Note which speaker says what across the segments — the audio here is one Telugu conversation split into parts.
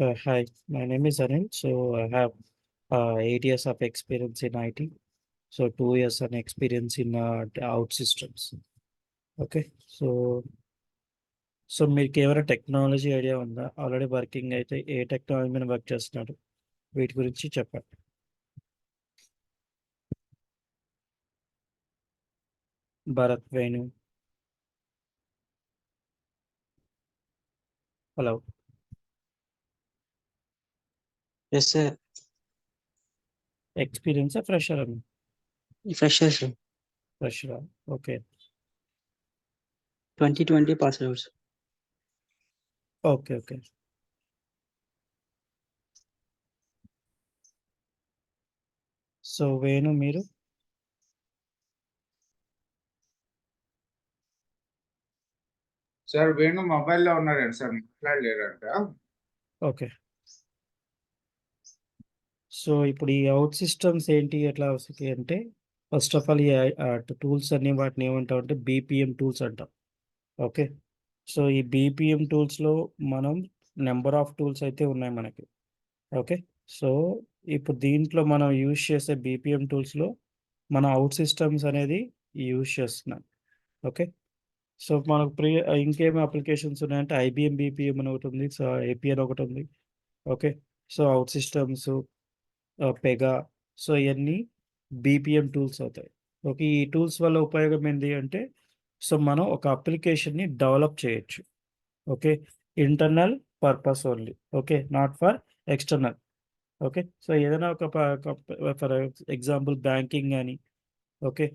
Speaker 1: Hi, my name is Anil. So I have 8 years of experience in IT. So 2 years of experience in out systems. Okay. So మీకు ఏమైనా టెక్నాలజీ ఐడియా ఉందా? ఆల్రెడీ వర్కింగ్ అయితే ఏ టెక్నాలజీ మీద వర్క్ చేస్తున్నారు? వీటి గురించి చెప్పండి. Bharat Venu. Hello.
Speaker 2: Yes, sir.
Speaker 1: Experience fresher అని?
Speaker 2: Fresher, sir.
Speaker 1: ఫ్రెషరా? Okay.
Speaker 2: 2020 pass out.
Speaker 1: Okay. Okay. So Venu మీరు?
Speaker 3: సార్ వేణు మొబైల్లో ఉన్నాడండి సార్, మాట్లాడలేడంట.
Speaker 1: ఓకే. సో ఇప్పుడు ఈ అవుట్ సిస్టమ్స్ ఏంటి ఎట్లా వస్తాయి అంటే, ఫస్ట్ ఆఫ్ ఆల్ ఈ టూల్స్ అన్ని వాటిని ఏమంటాం అంటే బీపీఎం టూల్స్ అంటాం. ఓకే. సో ఈ బీపీఎం టూల్స్లో మనం నెంబర్ ఆఫ్ టూల్స్ అయితే ఉన్నాయి మనకి. ఓకే. సో ఇప్పుడు దీంట్లో మనం యూజ్ చేసే బీపీఎం టూల్స్లో మన అవుట్ సిస్టమ్స్ అనేది యూజ్ చేస్తున్నాం. ఓకే. సో మనకు ఇంకేమి అప్లికేషన్స్ ఉన్నాయంటే ఐబిఎం బీపీఎం అని ఒకటి ఉంది. సో ఏపీఎన్ ఒకటి ఉంది. Okay. So out systems, Pega, so ఇవన్నీ బీపీఎం టూల్స్ అవుతాయి. ఓకే. ఈ టూల్స్ వల్ల ఉపయోగం ఏంటి అంటే, సో మనం ఒక అప్లికేషన్ని డెవలప్ చేయొచ్చు. Okay. Internal purpose only. Okay. Not for external. Okay. So ఏదైనా ఒక ఫర్ ఎగ్జాంపుల్ బ్యాంకింగ్ కానీ, ఓకే.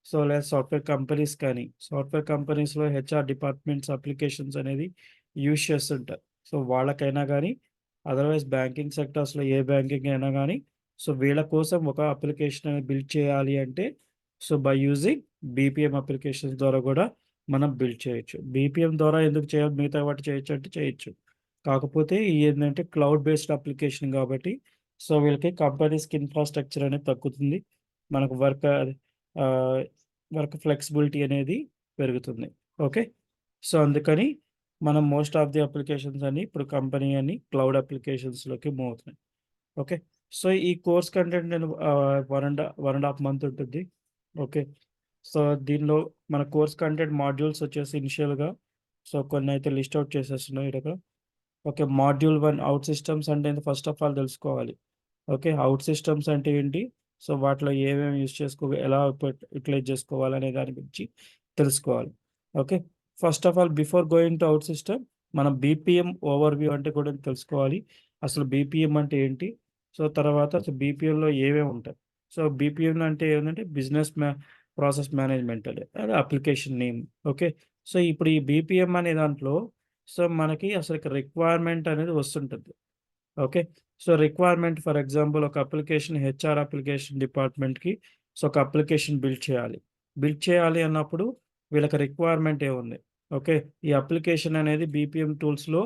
Speaker 1: సో లేదా సాఫ్ట్వేర్ కంపెనీస్ కానీ, సాఫ్ట్వేర్ కంపెనీస్లో హెచ్ఆర్ డిపార్ట్మెంట్స్ అప్లికేషన్స్ అనేది యూజ్ చేస్తుంటారు. సో వాళ్ళకైనా కానీ, అదర్వైజ్ బ్యాంకింగ్ సెక్టర్స్లో ఏ బ్యాంకింగ్ అయినా కానీ, సో వీళ్ళ కోసం ఒక అప్లికేషన్ అనేది బిల్డ్ చేయాలి అంటే, so by using BPM applications ద్వారా కూడా మనం బిల్డ్ చేయొచ్చు. బీపీఎం ద్వారా ఎందుకు చేయాలి, మిగతా వాటి చేయొచ్చు అంటే చేయొచ్చు. కాకపోతే ఏంటంటే క్లౌడ్ బేస్డ్ అప్లికేషన్ కాబట్టి, సో వీళ్ళకి కంపెనీస్కి ఇన్ఫ్రాస్ట్రక్చర్ అనేది తగ్గుతుంది. మనకు వర్క్ ఫ్లెక్సిబిలిటీ అనేది పెరుగుతుంది. ఓకే. సో అందుకని మనం మోస్ట్ ఆఫ్ ది అప్లికేషన్స్ అన్ని ఇప్పుడు కంపెనీ అని క్లౌడ్ అప్లికేషన్స్లోకి మూవ్ అవుతున్నాయి. ఓకే. సో ఈ కోర్స్ కంటెంట్ నేను 1.5 మంత్ ఉంటుంది. ఓకే. సో దీనిలో మన కోర్స్ కంటెంట్ మాడ్యూల్స్ వచ్చేసి ఇనిషియల్గా సో కొన్ని అయితే లిస్ట్ అవుట్ చేసేస్తున్నాయి ఇక్కడ. ఓకే. మాడ్యూల్ 1 అవుట్ సిస్టమ్స్ అంటే ఫస్ట్ ఆఫ్ ఆల్ తెలుసుకోవాలి. ఓకే. అవుట్ సిస్టమ్స్ అంటే ఏంటి? సో వాటిలో ఏమేమి యూజ్ ఎలా యూటిలైజ్ చేసుకోవాలనే దాని గురించి తెలుసుకోవాలి. Okay. First of all before going to out system మనం బీపీఎం ఓవర్‌వ్యూ అంటే కూడా తెలుసుకోవాలి. అసలు బీపీఎం అంటే ఏంటి? సో తర్వాత బీపీఎంలో ఏమేమి ఉంటాయి? సో బీపీఎం అంటే ఏంటంటే బిజినెస్ ప్రాసెస్ మేనేజ్మెంట్ అది అప్లికేషన్ నేమ్. ఓకే. సో ఇప్పుడు ఈ బీపీఎం అనే దాంట్లో సో మనకి అసలు రిక్వైర్మెంట్ అనేది వస్తుంటుంది. Okay. So requirement for example ఒక అప్లికేషన్ హెచ్ఆర్ అప్లికేషన్ డిపార్ట్మెంట్‌కి సో ఒక అప్లికేషన్ బిల్డ్ చేయాలి. బిల్డ్ చేయాలి అన్నప్పుడు వీళ్ళకి రిక్వైర్మెంట్ ఏముంది? ఓకే. ఈ అప్లికేషన్ అనేది బీపీఎం టూల్స్‌లో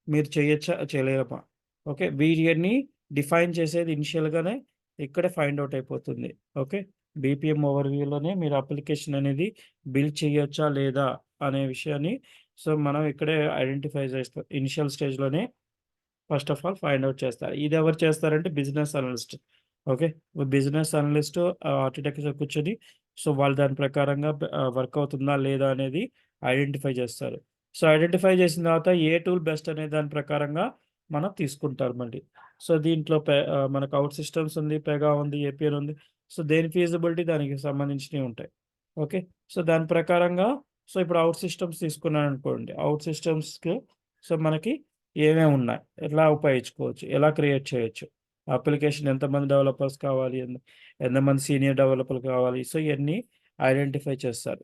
Speaker 1: మీరు చేయొచ్చా? చేయలేమా? ఓకే. వీటియన్నీ డిఫైన్ చేసేది ఇనిషియల్‌గానే ఇక్కడే ఫైండ్ ఔట్ అయిపోతుంది. ఓకే. బీపీఎం ఓవర్‌వ్యూలోనే మీరు అప్లికేషన్ అనేది బిల్డ్ చేయొచ్చా? లేదా? అనే విషయాన్ని సో మనం ఇక్కడే ఐడెంటిఫై చేస్తాం. ఇనిషియల్ స్టేజ్‌లోనే first of all find out చేస్తారు. ఇది ఎవరు చేస్తారంటే business analyst. Okay. Business analyst architecture కూర్చొని సో వాళ్ళు దాని ప్రకారంగా వర్క్ అవుతుందా లేదా అనేది ఐడెంటిఫై చేస్తారు. సో ఐడెంటిఫై చేసిన తర్వాత ఏ టూల్ బెస్ట్ అనే దాని ప్రకారంగా మనం తీసుకుంటారు మళ్ళీ. సో దీంట్లో మనకు అవుట్ సిస్టమ్స్ ఉంది, పెగా ఉంది, ఏపీఎన్ ఉంది. సో దేని ఫీజిబిలిటీ దానికి సంబంధించినవి ఉంటాయి. ఓకే. సో దాని ప్రకారంగా సో ఇప్పుడు అవుట్ సిస్టమ్స్ తీసుకున్నాననుకోండి. అవుట్ సిస్టమ్స్‌కి సో మనకి ఏమేమి ఉన్నాయి? ఎలా ఉపయోగించుకోవచ్చు? ఎలా క్రియేట్ చేయొచ్చు? అప్లికేషన్ ఎంతమంది డెవలపర్స్ కావాలి? ఎంతమంది సీనియర్ డెవలపర్లు కావాలి? సో ఇయన్నీ ఐడెంటిఫై చేస్తారు.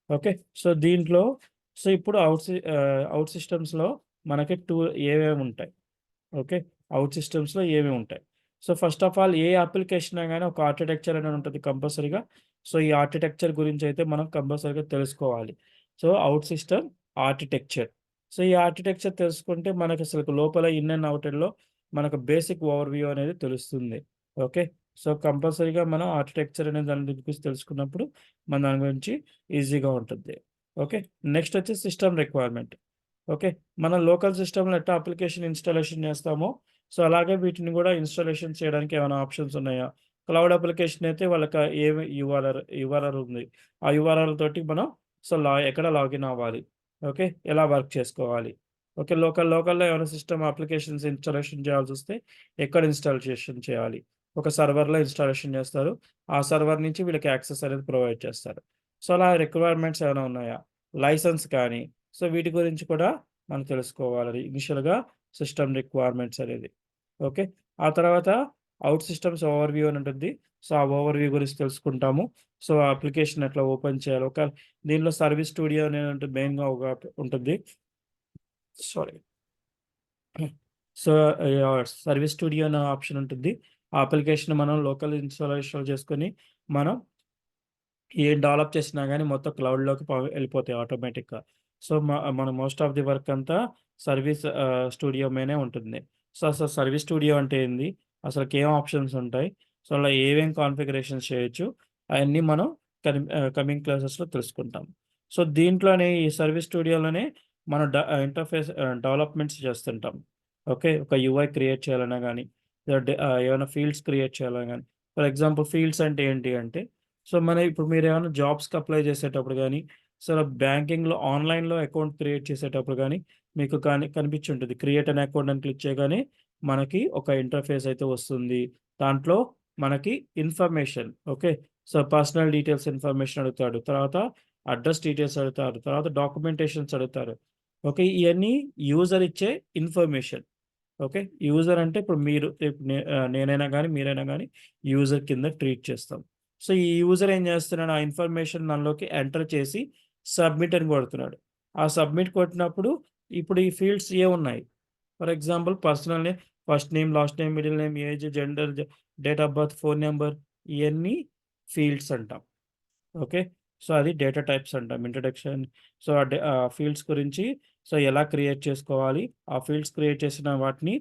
Speaker 1: ఓకే. సో దీంట్లో సో ఇప్పుడు అవుట్ సిస్టమ్స్‌లో మనకి ఏమేమి ఉంటాయి? ఓకే. అవుట్ సిస్టమ్స్‌లో ఏమేమి ఉంటాయి? So first of all A application అయినా గాని ఒక ఆర్కిటెక్చర్ అనేది ఉంటది కంపల్సరీగా. సో ఈ ఆర్కిటెక్చర్ గురించి అయితే మనం కంపల్సరీగా తెలుసుకోవాలి. So out system architecture. So ఈ ఆర్కిటెక్చర్ తెలుసుకుంటే మనకసలు లోపల ఇన్ అండ్ ఔటర్‌లో మనకు బేసిక్ ఓవర్‌వ్యూ అనేది తెలుస్తుంది. ఓకే. సో కంపల్సరీగా మనం ఆర్కిటెక్చర్ అనే దాని గురించి తెలుసుకున్నప్పుడు మన దాని గురించి ఈజీగా ఉంటుంది. ఓకే. నెక్స్ట్ వచ్చి సిస్టమ్ రిక్వైర్మెంట్. ఓకే. మనం లోకల్ సిస్టమ్‌లో ఎట్టా అప్లికేషన్ ఇన్‌స్టాలేషన్ చేస్తామో, సో, అలాగే వీటిని గూడా ఇన్‌స్టాలేషన్ చేయడానికి ఏమైనా ఆప్షన్స్ ఉన్నాయా? క్లౌడ్ అప్లికేషన్ అయితే వాళ్ళకి ఏమి యూఆర్ఎల్ ఉంది. ఆ యూఆర్ఎల్ తోటి మనం సో, ఎక్కడ లాగిన్ అవ్వాలి? ఓకే. ఎలా వర్క్ చేసుకోవాలి? ఓకే. లోకల్‌లో ఏమైనా సిస్టమ్ అప్లికేషన్స్ ఇన్‌స్టాలేషన్ చేయాల్సొస్తే ఎక్కడ ఇన్‌స్టాలేషన్ చేయాలి? ఒక సర్వర్‌లో ఇన్‌స్టాలేషన్ చేస్తారు. ఆ సర్వర్ నుంచి వీళ్ళకి యాక్సెస్ అనేది ప్రొవైడ్ చేస్తారు. సో, అలా రిక్వైర్మెంట్స్ ఏమైనా ఉన్నాయా? లైసెన్స్ కానీ సో, వీటి గురించి కూడా మనం తెలుసుకోవాలి. ఇనిషియల్‌గా సిస్టమ్ రిక్వైర్మెంట్స్ అనేది. ఓకే. ఆ తర్వాత ఔట్ సిస్టమ్స్ ఓవర్‌వ్యూ అని ఉంటుంది. సో, ఆ ఓవర్‌వ్యూ గురించి తెలుసుకుంటాము. సో, ఆ అప్లికేషన్ ఎట్లా ఓపెన్ చేయాలి? దీనిలో సర్వీస్ స్టూడియో అనేది మెయిన్‌గా ఉంటుంది. సారీ. సో, సర్వీస్ స్టూడియో అనే ఆప్షన్ ఉంటుంది. ఆ అప్లికేషన్ మనం లోకల్ ఇన్‌స్టాలేషన్ చేసుకొని మనం ఏం డెవలప్ చేసినా గాని మొత్తం క్లౌడ్‌లోకి ఎళ్ళిపోతాయి ఆటోమేటిక్‌గా. సో, మన మోస్ట్ ఆఫ్ ది వర్క్ అంతా సర్వీస్ స్టూడియో మీనే ఉంటుంది. సో, అసలు సర్వీస్ స్టూడియో అంటే ఏంది? అసలకేం ఆప్షన్స్ ఉంటాయి? సో, అలా ఏమేం కాన్ఫిగరేషన్స్ చేయొచ్చు? అయన్నీ మనం కమింగ్ క్లాసెస్‌లో తెలుసుకుంటాం. సో, దీంట్లోనే ఈ సర్వీస్ స్టూడియోలోనే మనం ఇంటర్‌ఫేస్ డెవలప్‌మెంట్స్ చేస్తుంటాం. ఓకే. ఒక యూఐ క్రియేట్ చేయాలన్నా గాని, ఏమైనా ఫీల్డ్స్ క్రియేట్ చేయాలన్నా గాని, ఫర్ ఎగ్జాంపుల్ ఫీల్డ్స్ అంటే ఏంటి అంటే సో, ఇప్పుడు మీరేమన్నా జాబ్స్‌కి అప్లై చేసేటప్పుడు గాని, సో, బ్యాంకింగ్‌లో ఆన్‌లైన్‌లో అకౌంట్ క్రియేట్ చేసేటప్పుడు గాని, మీకు కనిపించుంటది. క్రియేట్ అన్ అకౌంట్ అని క్లిక్ చేయగానే, మనకి ఒక ఇంటర్‌ఫేస్ అయితే వస్తుంది. దాంట్లో మనకి information okay. So, personal details information అడుగుతాడు. తర్వాత అడ్రెస్ డీటెయిల్స్ అడుగుతారు. తర్వాత డాక్యుమెంటేషన్స్ అడుగుతారు. ఓకే. ఇయన్నీ యూజర్ ఇచ్చే ఇన్ఫర్మేషన్. ఓకే. యూజర్ అంటే ఇప్పుడు మీరు నేనైనా గాని, మీరైనా గాని యూజర్ కింద ట్రీట్ చేస్తాం. సో, ఈ యూజర్ ఏం చేస్తున్నాడు? ఆ ఇన్ఫర్మేషన్ దానిలోకి ఎంటర్ చేసి సబ్మిట్ అని కొడుతున్నాడు. ఆ సబ్మిట్ కొట్టినప్పుడు ఇప్పుడు ఈ ఫీల్డ్స్ ఏవున్నాయి? For example personal name, first name, last name, middle name, age, gender, date of birth, phone number ఇయన్నీ ఫీల్డ్స్ అంటాం. ఓకే. సో, అది డేటా టైప్స్ అంటాం. ఇంట్రడక్షన్ సో, ఫీల్డ్స్ గురించి సో, ఎలా క్రియేట్ చేసుకోవాలి? ఆ ఫీల్డ్స్ క్రియేట్ చేసిన వాటిని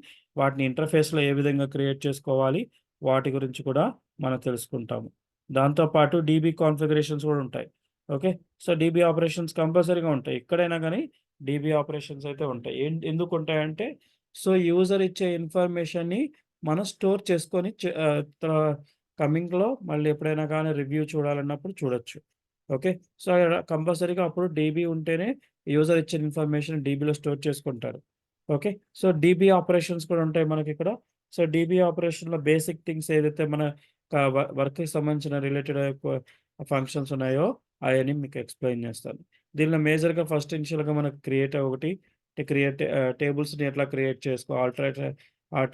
Speaker 1: ఇంటర్‌ఫేస్‌లో ఏ విధంగా క్రియేట్ చేసుకోవాలి? వాటి గురించి కూడా మనం తెలుసుకుంటాము. దాంతో పాటు డీబీ కాన్ఫిగరేషన్స్ కూడా ఉంటాయి. ఓకే. సో, డీబీ ఆపరేషన్స్ కంపల్సరీగా ఉంటాయి. ఎక్కడైనా గాని డీబీ ఆపరేషన్స్ అయితే ఉంటాయి. ఎందుకుంటాయంటే సో, యూజర్ ఇచ్చే ఇన్ఫర్మేషన్‌ని మనం స్టోర్ చేసుకొని కమింగ్‌లో మళ్ళీ ఎప్పుడైనా గాని రివ్యూ చూడాలన్నప్పుడు చూడొచ్చు. ఓకే. సో, కంపల్సరీగా అప్పుడు డీబీ ఉంటేనే యూజర్ ఇచ్చిన ఇన్ఫర్మేషన్ డీబీలో స్టోర్ చేసుకుంటారు. ఓకే. సో, డీబీ ఆపరేషన్స్ కూడా ఉంటాయి మనకిక్కడ. సో, డీబీ ఆపరేషన్‌లో బేసిక్ థింగ్స్ ఏదైతే మన వర్క్‌కి సంబంధించిన రిలేటెడ్ ఫంక్షన్స్ ఉన్నాయో అయన్నీ మీకు ఎక్స్‌ప్లెయిన్ చేస్తాను. దీనిలో మేజర్‌గా ఫస్ట్ ఇనిషియల్‌గా మనకు టేబుల్స్‌ని ఎట్లా క్రియేట్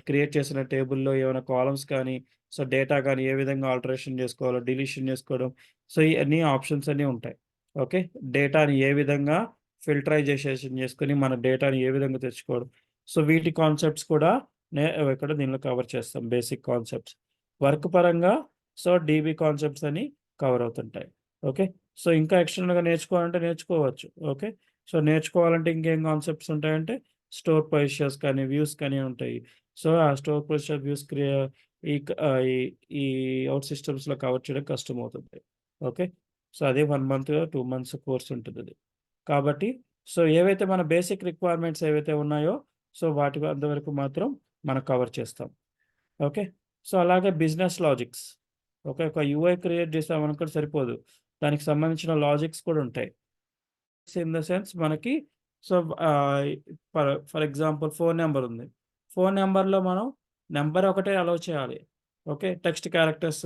Speaker 1: క్రియేట్ చేసిన టేబుల్‌లో ఏమైనా కాలమ్స్ కానీ సో, డేటా గాని ఏ విధంగా ఆల్టరేషన్ జేసుకోవాలో, డిలీషన్ జేసుకోవడం. సో, ఇయన్నీ ఆప్షన్స్ అన్నీ ఉంటాయి. ఓకే. డేటాని ఏ విధంగా ఫిల్టరైజేషన్ జేసుకొని, మన డేటాని ఏ విధంగా తెచ్చుకోవడం. సో, వీటి కాన్సెప్ట్స్ కూడా ఇక్కడ దీనిలో కవర్ చేస్తాం. Basic concepts. వర్క్ పరంగా సో, డీబీ కాన్సెప్ట్స్ అని కవర్ అవుతుంటాయి. ఓకే. సో, ఇంకా ఎక్స్టర్నల్‌గా నేర్చుకోవాలంటే నేర్చుకోవచ్చు. ఓకే. సో, నేర్చుకోవాలంటే ఇంకేం కాన్సెప్ట్స్ ఉంటాయంటే, స్టోర్ పొజిషన్స్ కానీ, వ్యూస్ కానీ ఉంటాయి. సో, ఆ స్టోర్ పొజిషన్, వ్యూస్ ఈ క ఆహ్, ఈ ఈ ఔట్ సిస్టమ్స్‌లో కవర్ చేయడం కష్టమవుతుంది. ఓకే. సో, అదే 1 మంత్, 2 మంత్స్ కోర్స్ ఉంటదది. కాబట్టి సో, ఏవైతే మన బేసిక్ రిక్వైర్మెంట్స్ ఏవైతే ఉన్నాయో, సో, వాటి అంతవరకు మాత్రం మనం కవర్ చేస్తాం. ఓకే. సో, అలాగే బిజినెస్ లాజిక్స్. ఓకే. ఒక యూఐ క్రియేట్ చేసామనుకోండి సరిపోదు. దానికి సంబంధించిన లాజిక్స్ కూడా ఉంటాయి. ఇన్ ద సెన్స్ మనకి సో, ఆహ్, ఫర్ ఎగ్జాంపుల్ ఫోను నంబర్ ఉంది. ఫోను నంబర్‌లో మనం నంబర్ ఒకటే అలౌ చేయాలి. ఓకే. టెక్స్ట్ క్యారెక్టర్స్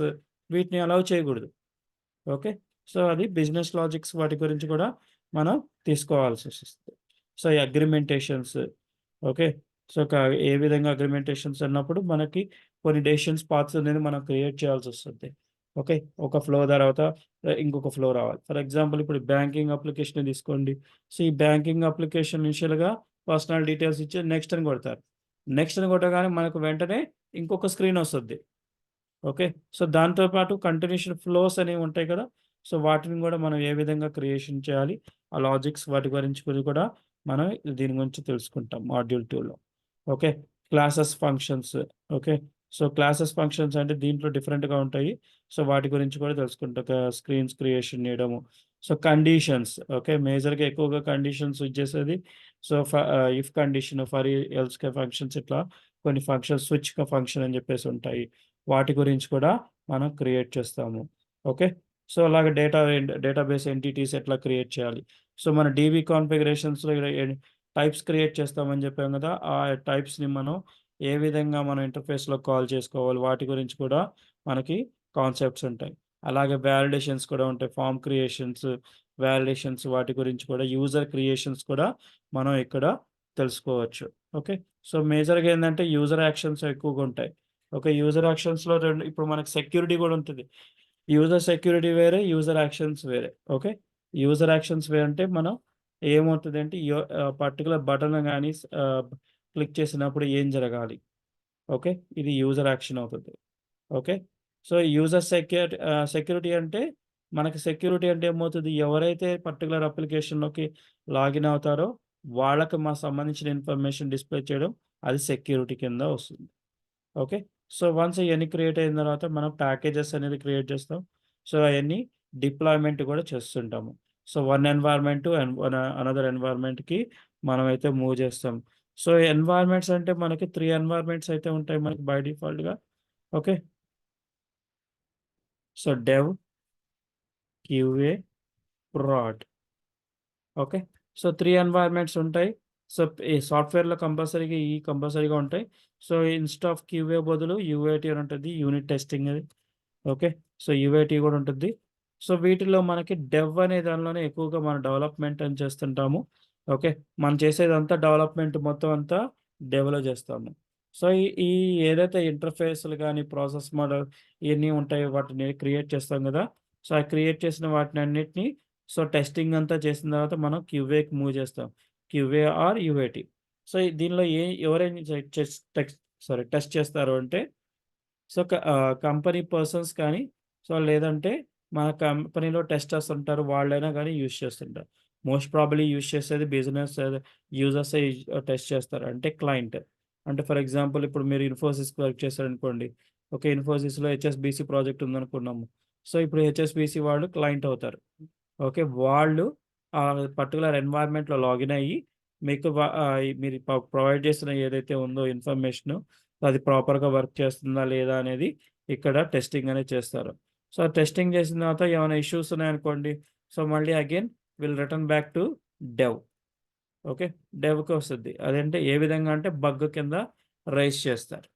Speaker 1: వీటిని అలౌ చేయకూడదు. ఓకే. సో, అది బిజినెస్ లాజిక్స్ వాటి గురించి కూడా మనం తీసుకోవాల్సొస్తుంది. సో, ఈ అగ్రిమెంటేషన్స్ ఓకే. సో, ఏ విధంగా అగ్రిమెంటేషన్స్ అన్నప్పుడు మనకి కొన్ని డెసిషన్స్ పాత్స్ అనేది మనం క్రియేట్ చేయాల్సొస్తుంది. ఓకే. ఒక ఫ్లో తర్వాత ఇంకొక ఫ్లో రావాలి. ఫర్ ఎగ్జాంపుల్ ఇప్పుడు బ్యాంకింగ్ అప్లికేషనే తీసుకోండి. సో, ఈ బ్యాంకింగ్ అప్లికేషన్ ఇనిషియల్‌గా పర్సనల్ డీటెయిల్స్ ఇచ్చి నెక్స్ట్ అని కొడతారు. నెక్స్ట్ అని కొట్టగానే మనకు వెంటనే ఇంకొక స్క్రీన్ ఒస్తది. ఓకే. సో, దాంతో పాటు కంటిన్యూషన్ ఫ్లోస్ అనేవి ఉంటాయి కదా! సో, వాటిని గూడా మనం ఏ విధంగా క్రియేషన్ చేయాలి, ఆ లాజిక్స్ వాటి గురించి కూడా మనం దీని గురించి తెలుసుకుంటాం మాడ్యూల్ 2లో. Okay. Classes functions okay. So, classes functions అంటే దీంట్లో డిఫరెంట్‌గా ఉంటాయి. సో, వాటి గురించి కూడా తెలుసుకుంటాం. స్క్రీన్స్ క్రియేషన్ చేయడము. So, conditions okay. మేజర్‌గా ఎక్కువగా కండీషన్స్ యూజ్ చేసేది so if condition, for else functions, ఇట్లా కొన్ని ఫంక్షన్స్, స్విచ్ ఫంక్షన్ అని చెప్పేసి ఉంటాయి. వాటి గురించి కూడా మనం క్రియేట్ చేస్తాము. ఓకే. సో అలాగే డేటాబేస్ ఎంటిటీస్ ఎట్లా క్రియేట్ చేయాలి. సో మన డీబీ కాన్ఫిగరేషన్స్లో టైప్స్ క్రియేట్ చేస్తామని చెప్పాం కదా, ఆ టైప్స్ని మనం ఏ విధంగా మనం ఇంటర్ఫేస్లో కాల్ చేసుకోవాలి, వాటి గురించి కూడా మనకి కాన్సెప్ట్స్ ఉంటాయి. అలాగే వ్యాలిడేషన్స్ కూడా ఉంటాయి, ఫామ్ క్రియేషన్స్, వ్యాలిడేషన్స్, వాటి గురించి కూడా, యూజర్ క్రియేషన్స్ కూడా మనం ఇక్కడ తెలుసుకోవచ్చు. ఓకే. సో మేజర్గా ఏంటంటే యూజర్ యాక్షన్స్ ఎక్కువగా ఉంటాయి. ఓకే. యూజర్ యాక్షన్స్లో ఇప్పుడు మనకి సెక్యూరిటీ కూడా ఉంటుంది. యూజర్ సెక్యూరిటీ వేరే, యూజర్ యాక్షన్స్ వేరే. ఓకే. యూజర్ యాక్షన్స్ వేరే అంటే మనం ఏమవుతుందంటే పర్టికులర్ బటన్ కానీ క్లిక్ చేసినప్పుడు ఏం జరగాలి. ఓకే. ఇది యూజర్ యాక్షన్ అవుతుంది. ఓకే. సో యూజర్ సెక్యూరిటీ అంటే మనకి సెక్యూరిటీ అంటే ఏమవుతుంది, ఎవరైతే పర్టికులర్ అప్లికేషన్‌లోకి లాగిన్ అవుతారో వాళ్ళకి సంబంధించిన ఇన్ఫర్మేషన్ డిస్‌ప్లే చేయడం, అది సెక్యూరిటీ కింద వస్తుంది. ఓకే. సో వన్స్ ఇయన్నీ క్రియేట్ అయిన తర్వాత మనం ప్యాకేజెస్ అనేది క్రియేట్ చేస్తాం. సో అయన్నీ డిప్లాయ్‌మెంట్ కూడా చేస్తుంటాము. So one environment and another ఎన్వైర్న్‌మెంట్‌కి మనమైతే మూవ్ చేస్తాం. సో ఎన్వైర్న్‌మెంట్స్ అంటే మనకి 3 ఎన్వైర్న్‌మెంట్స్ అయితే ఉంటాయి మనకి బై డిఫాల్ట్‌గా. Okay. So dev, QA, proud. Okay. So 3 environments ఉంటాయి. సో ఈ సాఫ్ట్‌వేర్‌లో కంపల్సరీగా ఉంటాయి. సో ఇన్‌స్టా ఆఫ్ క్యూఏ బదులు యూఏటీ అని ఉంటుంది. యూనిట్ టెస్టింగ్ అది. ఓకే. సో యూఐటీ కూడా ఉంటుంది. సో వీటిలో మనకి డెవ్ అనే దానిలోనే ఎక్కువగా మనం డెవలప్‌మెంట్ అని చేస్తుంటాము. ఓకే. మనం చేసేదంతా డెవలప్‌మెంట్ మొత్తం అంతా డెవ్‌లో చేస్తాము. సో ఈ ఏదైతే ఇంటర్ఫేస్‌లు గాని, ప్రాసెస్ మోడల్ ఇయన్నీ ఉంటాయో వాటిని క్రియేట్ చేస్తాం కదా! సో ఆ క్రియేట్ చేసిన వాటినన్నిటిని సో టెస్టింగ్ అంతా చేసిన తర్వాత మనం క్యూఏకి మూవ్ చేస్తాం. QA or UAT. సో దీనిలో ఎవరైనా టెస్ట్ చేస్తారు అంటే సో కంపెనీ పర్సన్స్ కానీ, సో లేదంటే మన కంపెనీలో టెస్టర్స్ ఉంటారు. వాళ్ళైనా గానీ యూజ్ చేస్తుంటారు. మోస్ట్ ప్రాబబ్లీ యూజ్ చేసేది బిజినెస్ యూజర్సే టెస్ట్ చేస్తారు. అంటే క్లయింట్. అంటే ఫర్ ఎగ్జాంపుల్ ఇప్పుడు మీరు ఇన్ఫోసిస్‌కి వర్క్ చేశారనుకోండి. ఓకే. ఇన్ఫోసిస్‌లో హెచ్ఎస్‌బీసీ ప్రాజెక్ట్ ఉందనుకున్నాము. సో ఇప్పుడు హెచ్ఎస్‌బీసీ వాళ్ళు క్లయింట్ అవుతారు. ఓకే. వాళ్ళు ఆ పర్టిక్యులర్ ఎన్వైర్న్‌మెంట్‌లో లాగిన్ అయ్యి మీకు మీరు ప్రొవైడ్ చేసిన ఏదైతే ఉందో ఇన్ఫర్మేషను, అది ప్రాపర్‌గా వర్క్ చేస్తుందా లేదా అనేది ఇక్కడ టెస్టింగ్ అనేది చేస్తారు. సో టెస్టింగ్ చేసిన తర్వాత ఏమైనా ఇష్యూస్ ఉన్నాయనుకోండి, సో మళ్ళీ again return back to dev. Okay. డెవ్‌కి వస్తది. అదంటే ఏ విధంగా అంటే బగ్ కింద రైజ్ చేస్తారు.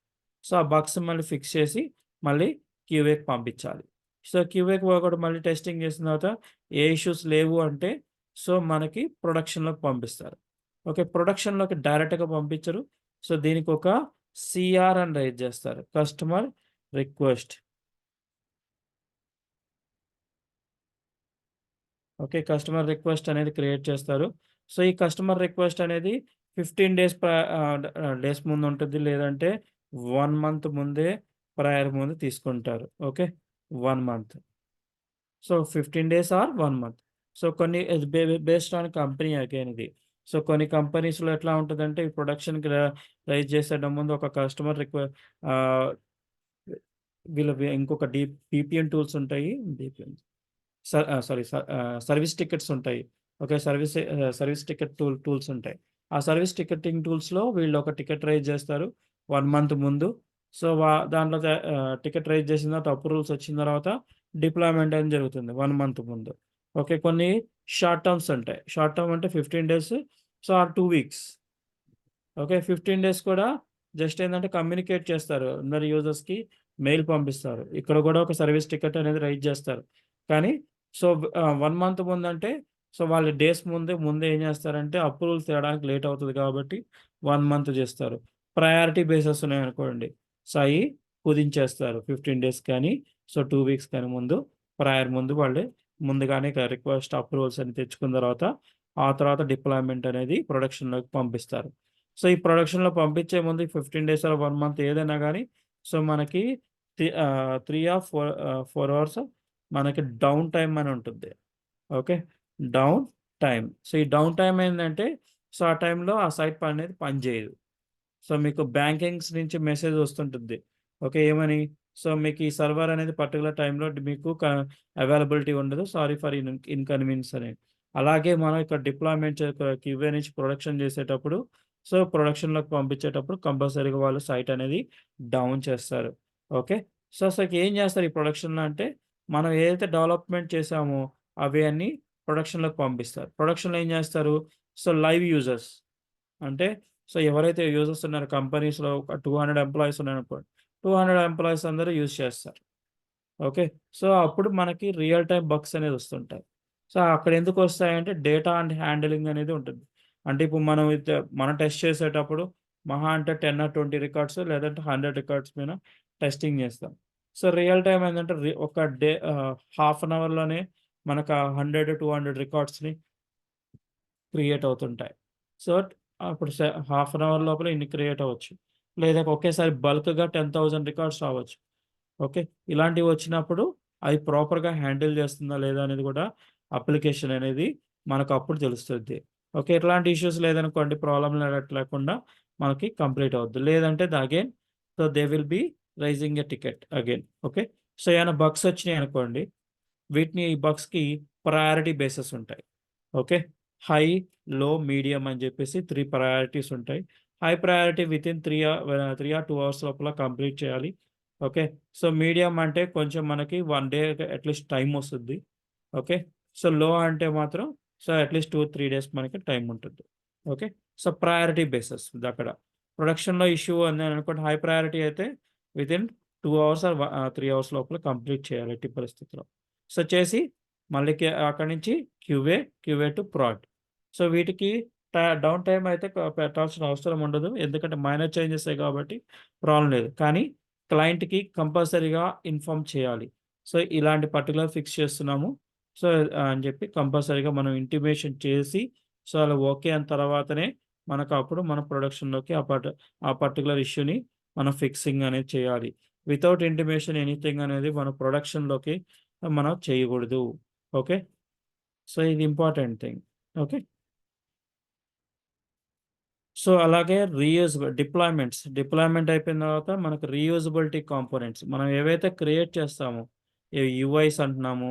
Speaker 1: సో ఆ బగ్స్ మళ్ళీ ఫిక్స్ చేసి మళ్ళీ క్యూఏకి పంపించాలి. సో క్యూఏకి కూడా మళ్ళీ టెస్టింగ్ చేసిన తర్వాత ఏ ఇష్యూస్ లేవు అంటే సో మనకి ప్రొడక్షన్‌లోకి పంపిస్తారు. ఓకే. ప్రొడక్షన్‌లోకి డైరెక్ట్‌గా పంపించరు. సో దీనికి ఒక సీఆర్ అని రైజ్ చేస్తారు. Customer request. Okay. Customer request అనేది క్రియేట్ చేస్తారు. సో ఈ కస్టమర్ రిక్వెస్ట్ అనేది 15 డేస్ ముందు ఉంటుంది. లేదంటే 1 మంత్ ముందే ముందు తీసుకుంటారు. Okay. 1 month. So 15 days or 1 month. So కొన్ని ఇది బేస్డ్ ఆన్ కంపెనీ అగైన్ ఇది. సో కొన్ని కంపెనీస్‌లో ఎట్లా ఉంటదంటే ఈ ప్రొడక్షన్‌కి రైజ్ చేసేయడం ముందు ఒక కస్టమర్ ఆహ్, వీళ్ళవి ఇంకొక పీపీఎం టూల్స్ ఉంటాయి. బీపీఎం సారీ సర్వీస్ టికెట్స్ ఉంటాయి. ఓకే. సర్వీస్ టికెట్ టూల్స్ ఉంటాయి. ఆ సర్వీస్ టికెటింగ్ టూల్స్‌లో వీళ్ళు ఒక టికెట్ రైజ్ చేస్తారు 1 మంత్ ముందు. సో దాంట్లో టికెట్ రైజ్ చేసిన తర్వాత అప్రూవల్స్ వచ్చిన తర్వాత డిప్లాయ్‌మెంట్ అనేది జరుగుతుంది 1 మంత్ ముందు. ఓకే. కొన్ని షార్ట్ టర్మ్స్ ఉంటాయి. షార్ట్ టర్మ్ అంటే 15 days, so or 2 weeks. Okay. 15 days కూడా జస్ట్ ఏందంటే కమ్యూనికేట్ చేస్తారు. అందరు యూజర్స్‌కి మెయిల్ పంపిస్తారు. ఇక్కడ కూడా ఒక సర్వీస్ టికెట్ అనేది రైజ్ చేస్తారు. కానీ 1 మంత్ ముందంటే సో వాళ్ళు డేస్ ముందే ఏం చేస్తారంటే అప్రూవల్స్ తేవడానికి లేట్ అవుతది కాబట్టి 1 మంత్ చేస్తారు. ప్రయారిటీ బేసెస్ ఉన్నాయనుకోండి. సో అయి కుదించేస్తారు. 15 డేస్ కానీ, సో 2 వీక్స్ కానీ ముందు వాళ్ళు ముందుగానే రిక్వెస్ట్ అప్రూవల్స్ అని తెచ్చుకున్న తర్వాత, ఆ తర్వాత డిప్లాయ్‌మెంట్ అనేది ప్రొడక్షన్‌లోకి పంపిస్తారు. సో ఈ ప్రొడక్షన్‌లో పంపించే ముందు 15 డేస్ ఆర్ 1 మంత్ ఏదైనా గానీ సో మనకి 3 ఆర్ 4 అవర్స్ మనకి డౌన్ టైమ్ అని ఉంటుంది. ఓకే. Down time. సో ఈ డౌన్ టైమ్ ఏందంటే సో ఆ టైంలో ఆ సైట్ అనేది పనిచేయదు. సో మీకు బ్యాంకింగ్స్ నుంచి మెసేజ్ వస్తుంటుంది. ఓకే. ఏమని? సో మీకు ఈ సర్వర్ అనేది పర్టిక్యులర్ టైమ్‌లో మీకు అవైలబిలిటీ ఉండదు. సారీ ఫర్ ఇన్‌కన్వీనియన్స్ అని. అలాగే మనం ఇక్కడ డిప్లాయ్మెంట్ క్యూఏ నుంచి ప్రొడక్షన్ చేసేటప్పుడు సో ప్రొడక్షన్లోకి పంపించేటప్పుడు కంపల్సరీగా వాళ్ళు సైట్ అనేది డౌన్ చేస్తారు. ఓకే. సో అసలు ఏం చేస్తారు ఈ ప్రొడక్షన్లో అంటే మనం ఏదైతే డెవలప్మెంట్ చేసామో అవి అన్ని ప్రొడక్షన్లోకి పంపిస్తారు. ప్రొడక్షన్లో ఏం చేస్తారు సో లైవ్ యూజర్స్ అంటే సో ఎవరైతే యూజర్స్ ఉన్నారో కంపెనీస్‌లో ఒక 200 ఎంప్లాయీస్ ఉన్నారనుకోండి. 200 ఎంప్లాయీస్ అందరూ యూజ్ చేస్తారు. ఓకే. సో అప్పుడు మనకి రియల్ టైమ్ బగ్స్ అనేది వస్తుంటాయి. సో అక్కడ ఎందుకు వస్తాయంటే డేటా అండ్ హ్యాండిలింగ్ అనేది ఉంటుంది. అంటే ఇప్పుడు మనం టెస్ట్ చేసేటప్పుడు మహా అంటే 10 ఆర్ 20 రికార్డ్స్ లేదంటే 100 రికార్డ్స్ మీద టెస్టింగ్ చేస్తాం. సో రియల్ టైమ్ ఏంటంటే ఒక హాఫ్ అన్ అవర్‌లోనే మనకు ఆ 100, 200 రికార్డ్స్‌ని క్రియేట్ అవుతుంటాయి. సో, అప్పుడు హాఫ్ అన్ అవర్ లోపల ఇన్ని క్రియేట్ అవ్వచ్చు. లేదా ఒకేసారి బల్క్‌గా 10,000 రికార్డ్స్ రావచ్చు. ఓకే. ఇలాంటివి వచ్చినప్పుడు అది ప్రాపర్‌గా హ్యాండిల్ చేస్తుందా లేదా అనేది కూడా అప్లికేషన్ అనేది మనకు అప్పుడు తెలుస్తది. ఓకే. ఇట్లాంటి ఇష్యూస్ లేదనుకోండి ప్రాబ్లమ్ లేకుండా మనకి కంప్లీట్ అవుద్ది. లేదంటే again so, they will be raising a ticket again. Okay. So, ఏమైనా బగ్స్ వచ్చినాయనుకోండి ఈ బగ్స్‌కి ప్రయారిటీ బేసెస్ ఉంటాయి. ఓకే. హై, లో, మీడియం అని చెప్పేసి 3 ప్రయారిటీస్ ఉంటాయి. High priority within 3 or 2 hours లోపల కంప్లీట్ చేయాలి. ఓకే. సో, మీడియం అంటే కొంచెం మనకి 1 డే అట్‌లీస్ట్ టైమ్ వస్తుంది. ఓకే. సో, లో అంటే మాత్రం సో, అట్‌లీస్ట్ 2, 3 డేస్ మనకి టైమ్ ఉంటుంది. ఓకే. సో, ప్రయారిటీ బేసెస్ అక్కడ. ప్రొడక్షన్‌లో ఇష్యూ ఉందనుకోండి హై ప్రయారిటీ అయితే వితిన్ 2 అవర్స్ ఆర్ 3 అవర్స్ లోపల కంప్లీట్ చేయాలి ఎట్టి పరిస్థితిలో. సో, చేసి మళ్ళీ అక్కడి నుంచి క్యూఏ టు ప్రాడ్. సో, వీటికి డౌన్ టైమ్ అయితే పెట్టాల్సిన అవసరం ఉండదు. ఎందుకంటే మైనర్ చేంజెసే కాబట్టి ప్రాబ్లమ్ లేదు. కానీ క్లయింట్‌కి కంపల్సరీగా ఇన్ఫార్మ్ చేయాలి. సో, ఇలాంటి పర్టిక్యులర్ ఫిక్స్ చేస్తున్నాము. సో, అని చెప్పి కంపల్సరీగా మనం ఇంటిమేషన్ చేసి సో, అలా ఓకే అయిన తర్వాతనే మనకప్పుడు మన ప్రొడక్షన్‌లోకి ఆ పర్టిక్యులర్ ఇష్యూని మనం ఫిక్సింగ్ అనేది చేయాలి. వితౌట్ ఇంటిమేషన్ ఎనీథింగ్ అనేది మన ప్రొడక్షన్‌లోకి మనం చేయకూడదు. ఓకే. సో, ఇది ఇంపార్టెంట్ థింగ్. ఓకే. సో, అలాగే డిప్లాయ్మెంట్ అయిపోయిన తర్వాత మనకు రీయూజబిలిటీ కాంపోనెంట్స్ మనం ఏవైతే క్రియేట్ చేస్తామో యూఐస్ అంటున్నాము.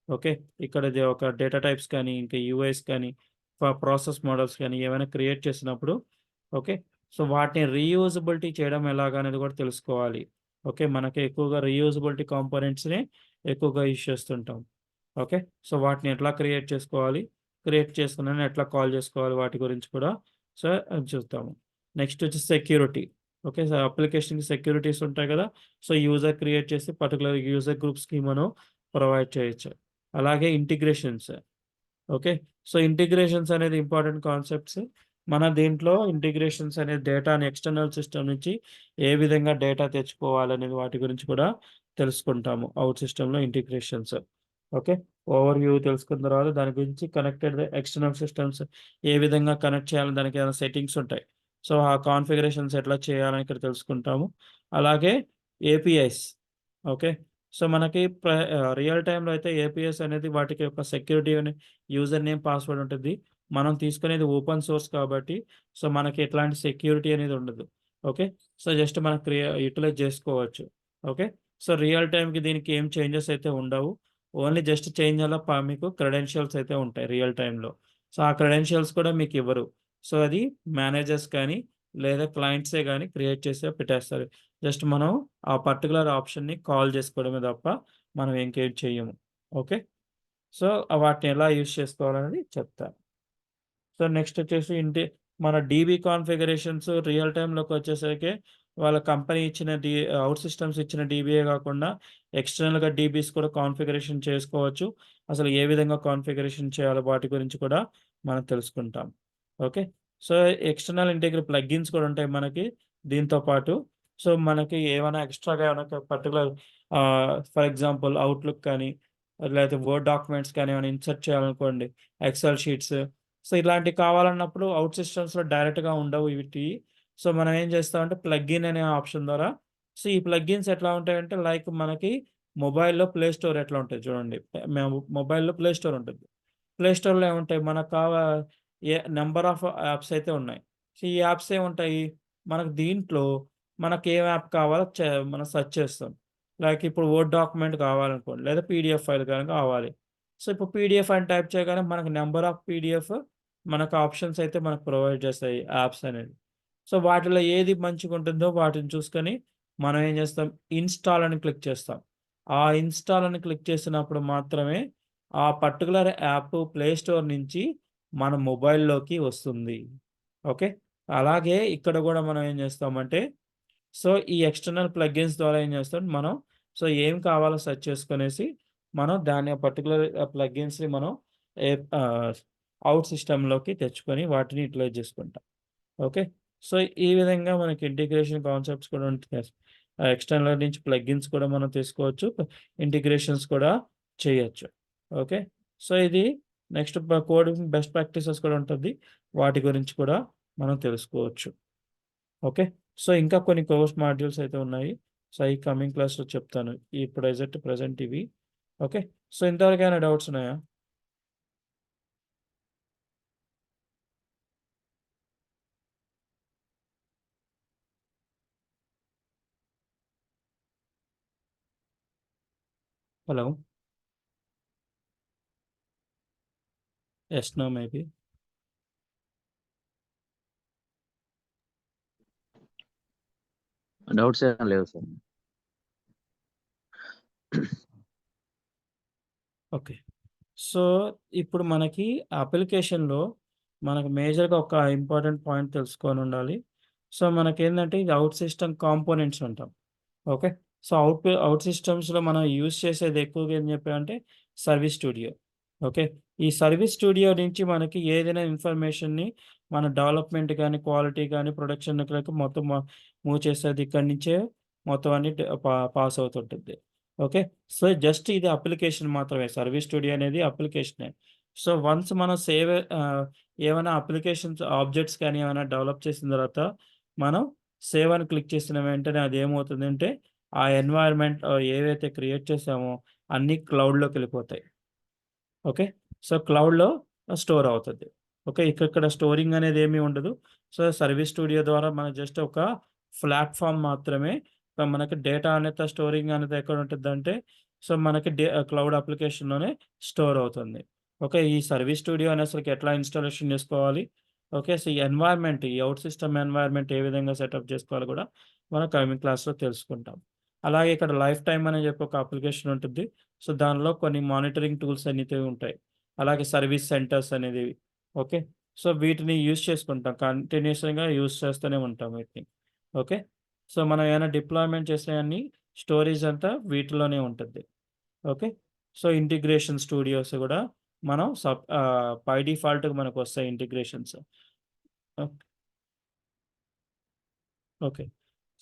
Speaker 1: ఓకే. ఇక్కడ ఒక డేటా టైప్స్ కానీ, ఇంకా యూఐస్ కానీ, ప్రాసెస్ మోడల్స్ కానీ ఏమైనా క్రియేట్ చేసినప్పుడు ఓకే. సో, వాటిని రీయూజబిలిటీ చేయడం ఎలాగా అనేది కూడా తెలుసుకోవాలి. ఓకే. మనకి ఎక్కువగా రీయూజబిలిటీ కాంపోనెంట్స్‌ని ఎక్కువగా యూజ్ చేస్తుంటాం. ఓకే. సో, వాటిని ఎట్లా క్రియేట్ చేసుకోవాలి? క్రియేట్ చేసుకున్నాక ఎట్లా కాల్ చేసుకోవాలి? వాటి గురించి కూడా సో, అది చూద్దాము. నెక్స్ట్ వచ్చేసి సెక్యూరిటీ. ఓకే. సో, అప్లికేషన్‌కి సెక్యూరిటీస్ ఉంటాయి కదా! సో, యూజర్ క్రియేట్ చేసి పర్టిక్యులర్ యూజర్ గ్రూప్స్‌కి మనం ప్రొవైడ్ చేయొచ్చు. అలాగే ఇంటిగ్రేషన్స్. ఓకే. సో, ఇంటిగ్రేషన్స్ అనేది ఇంపార్టెంట్ కాన్సెప్ట్స్. మన దీంట్లో ఇంటిగ్రేషన్స్ అనేది డేటాని ఎక్స్టర్నల్ సిస్టమ్ నుంచి ఏ విధంగా డేటా తెచ్చుకోవాలనేది వాటి గురించి కూడా తెలుసుకుంటాము. ఔట్ సిస్టమ్‌లో ఇంటిగ్రేషన్స్. ఓకే. ఓవర్‌వ్యూ తెలుసుకున్న తర్వాత దాని గురించి ఎక్స్టర్నల్ సిస్టమ్స్ ఏ విధంగా కనెక్ట్ చేయాలని దానికి ఏమైనా సెట్టింగ్స్ ఉంటాయి. సో, ఆ కాన్ఫిగరేషన్స్ ఎట్లా చేయాలని ఇక్కడ తెలుసుకుంటాము. అలాగే ఏపీఐస్. ఓకే. సో, మనకి రియల్ టైమ్‌లో అయితే ఏపీఎస్ అనేది వాటికి ఒక సెక్యూరిటీ అని యూజర్ నేమ్, పాస్వర్డ్ ఉంటది. మనం తీసుకునేది ఓపెన్ సోర్స్ కాబట్టి సో, మనకి ఎట్లాంటి సెక్యూరిటీ అనేది ఉండదు. ఓకే. సో, జస్ట్ మనం యుటిలైజ్ చేసుకోవచ్చు. ఓకే. సో, రియల్ టైమ్‌కి దీనికి ఏం చేంజెస్ అయితే ఉండవు. ఓన్లీ జస్ట్ చేంజ్ అలా మీకు క్రెడెన్షియల్స్ అయితే ఉంటాయి రియల్ టైమ్‌లో. సో, ఆ క్రెడెన్షియల్స్ కూడా మీకివ్వరు. సో, అది మేనేజర్స్ కానీ, లేదా క్లయింట్సే గాని క్రియేట్ చేసి పెట్టేస్తారు. జస్ట్ మనం ఆ పర్టిక్యులర్ ఆప్షన్‌ని కాల్ చేసుకోవడమే తప్ప మనం ఇంకేం చెయ్యము. ఓకే. సో, వాటిని ఎలా యూజ్ చేసుకోవాలనేది చెప్తాను. సో, నెక్స్ట్ వచ్చేసి మన డీబీ కాన్ఫిగరేషన్స్ రియల్ టైమ్‌లోకొచ్చేసరికి వాళ్ళ కంపెనీ ఇచ్చిన ఔట్ సిస్టమ్స్ ఇచ్చిన డీబీయే కాకుండా ఎక్స్టర్నల్‌గా డీబీస్ కూడా కాన్ఫిగరేషన్ చేసుకోవచ్చు. అసలు ఏ విధంగా కాన్ఫిగరేషన్ చేయాలో వాటి గురించి కూడా మనం తెలుసుకుంటాం. ఓకే. సో, ఎక్స్టర్నల్ ప్లగిన్స్ కూడా ఉంటాయి మనకి దీంతో పాటు. సో, మనకి ఏమైనా ఎక్స్‌ట్రాగా ఏమైనా పర్టిక్యులర్ ఫర్ ఎగ్జాంపుల్ అవుట్‌లుక్ కానీ, లేకపోతే వర్డ్ డాక్యుమెంట్స్ కానీ ఏమైనా ఇన్సర్ట్ చేయాలనుకోండి, ఎక్సెల్ షీట్స్ సో, ఇలాంటివి కావాలన్నప్పుడు ఔట్ సిస్టమ్స్‌లో డైరెక్ట్‌గా ఉండవు వీటియి. సో, మనం ఏం చేస్తామంటే ప్లగిన్ అనే ఆప్షన్ ద్వారా సో, ఈ ప్లగిన్స్ ఎట్లా ఉంటాయంటే లైక్ మనకి మొబైల్‌లో ప్లే స్టోర్ ఎట్లా ఉంటది చూడండి. మేము మొబైల్‌లో ప్లే స్టోర్ ఉంటుంది. ప్లే స్టోర్‌లో ఏముంటాయి నంబర్ ఆఫ్ యాప్స్ అయితే ఉన్నాయి. సో, ఈ యాప్స్ ఏముంటాయి మనకు దీంట్లో మనకి ఏ యాప్ కావాలో మనం సెర్చ్ చేస్తాం. లైక్ ఇప్పుడు వర్డ్ డాక్యుమెంట్ కావాలనుకోండి లేదా పీడీఎఫ్ ఫైల్ గాని కావాలి. సో ఇప్పుడు పీడిఎఫ్ అని టైప్ చేయగానే మనకు నెంబర్ ఆఫ్ పీడిఎఫ్ మనకు ఆప్షన్స్ అయితే మనకు ప్రొవైడ్ చేస్తాయి యాప్స్ అనేది. సో వాటిలో ఏది మంచిగా ఉంటుందో వాటిని చూసుకొని మనం ఏం చేస్తాం, ఇన్‌స్టాల్ అని క్లిక్ చేస్తాం. ఆ ఇన్‌స్టాల్ అని క్లిక్ చేసినప్పుడు మాత్రమే ఆ పర్టిక్యులర్ యాప్ ప్లే స్టోర్ నుంచి మన మొబైల్‌లోకి వస్తుంది. ఓకే. అలాగే ఇక్కడ గూడా మనం ఏం చేస్తామంటే, సో ఈ ఎక్స్టర్నల్ ప్లగిన్స్ ద్వారా ఏం చేస్తాం మనం, సో ఏం కావాలో సెర్చ్ చేసుకొనేసి మనం దాని పర్టిక్యులర్ ప్లగిన్స్‌ని మనం ఏ ఆహ్, అవుట్ సిస్టమ్‌లోకి తెచ్చుకొని వాటిని యుటిలైజ్ చేసుకుంటాం. ఓకే. సో ఈ విధంగా మనకి ఇంటిగ్రేషన్ కాన్సెప్ట్స్ కూడా ఉంటాయి. ఎక్స్టర్నల్ నుంచి ప్లగిన్స్ కూడా మనం తీసుకోవచ్చు. ఇంటిగ్రేషన్స్ కూడా చేయొచ్చు. ఓకే. సో ఇది నెక్స్ట్ కోడింగ్ బెస్ట్ ప్రాక్టీసెస్ కూడా ఉంటుంది. వాటి గురించి కూడా మనం తెలుసుకోవచ్చు. ఓకే. సో ఇంకా కొన్ని కోర్స్ మాడ్యూల్స్ అయితే ఉన్నాయి. సో అయి కమింగ్ క్లాస్‌లో చెప్తాను. ఈ ప్రెజెంట్ ఇవి. ఓకే. సో ఇంతవరకు ఏమైనా డౌట్స్ ఉన్నాయా? Hello. Yes, no maybe.
Speaker 4: Doubts ఏం లేవు సార్.
Speaker 1: ఓకే. సో ఇప్పుడు మనకి అప్లికేషన్‌లో మనకు మేజర్‌గా ఒక ఇంపార్టెంట్ పాయింట్ తెలుసుకొనుండాలి. సో మనకేందంటే ఇది ఔట్ సిస్టమ్ కాంపోనెంట్స్ అంటాం. ఓకే. సో ఔట్ సిస్టమ్స్‌లో మనం యూజ్ చేసేది ఎక్కువగా ఏం చెప్పామంటే సర్వీస్ స్టూడియో. ఓకే. ఈ సర్వీస్ స్టూడియో నుంచి మనకి ఏదైనా ఇన్ఫర్మేషన్‌ని మన డెవలప్‌మెంట్ గాని, క్వాలిటీ గాని, ప్రొడక్షన్‌కి మొత్తం మూవ్ చేసేది ఇక్కడి నుంచే మొత్తం అన్ని పాస్ అవుతుంటుంది. ఓకే. సో జస్ట్ ఇది అప్లికేషన్ మాత్రమే. సర్వీస్ స్టూడియో అనేది అప్లికేషనే. సో వన్స్ మనం ఏమైనా అప్లికేషన్స్ ఆబ్జెక్ట్స్ కానీ ఏమైనా డెవలప్ చేసిన తర్వాత మనం సేవ్ అని క్లిక్ చేసిన వెంటనే అదేమవుతుందంటే ఆ ఎన్వైర్న్‌మెంట్ ఏవైతే క్రియేట్ చేసామో అన్నీ క్లౌడ్‌లోకెళ్ళిపోతాయి. ఓకే. సో క్లౌడ్‌లో స్టోర్ అవుతది. ఓకే. ఇక్కడ స్టోరింగ్ అనేది ఏమీ ఉండదు. సో సర్వీస్ స్టూడియో ద్వారా మనం జస్ట్ ఒక ప్లాట్‌ఫార్మ్ మాత్రమే. మనకి డేటా అనేది స్టోరింగ్ అనేది ఎక్కడ ఉంటుందంటే, సో మనకి క్లౌడ్ అప్లికేషన్‌లోనే స్టోర్ అవుతుంది. ఓకే. ఈ సర్వీస్ స్టూడియో అని అసలకి ఎట్లా ఇన్‌స్టాలేషన్ చేసుకోవాలి? ఓకే. సో ఈ ఎన్వైర్న్‌మెంట్, ఈ ఔట్ సిస్టమ్ ఎన్వైర్న్‌మెంట్ ఏ విధంగా సెటప్ చేసుకోవాలో కూడా మనం కమింగ్ క్లాస్‌లో తెలుసుకుంటాం. అలాగే ఇక్కడ లైఫ్ టైమ్ అని చెప్పి ఒక అప్లికేషన్ ఉంటుంది. సో దానిలో కొన్ని మానిటరింగ్ టూల్స్ అనేటివి ఉంటాయి. అలాగే సర్వీస్ సెంటర్స్ అనేది. ఓకే. సో వీటిని యూజ్ చేసుకుంటాం. కంటిన్యూయస్‌గా యూజ్ చేస్తూనే ఉంటాం వీటిని. ఓకే. సో మనం ఏమైనా డిప్లాయ్‌మెంట్ చేసినయన్నీ స్టోరేజ్ అంతా వీటిలోనే ఉంటది. ఓకే. సో ఇంటిగ్రేషన్ స్టూడియోస్ గూడా మనం బై డిఫాల్ట్‌గా మనకొస్తాయి integrations. Okay. Okay.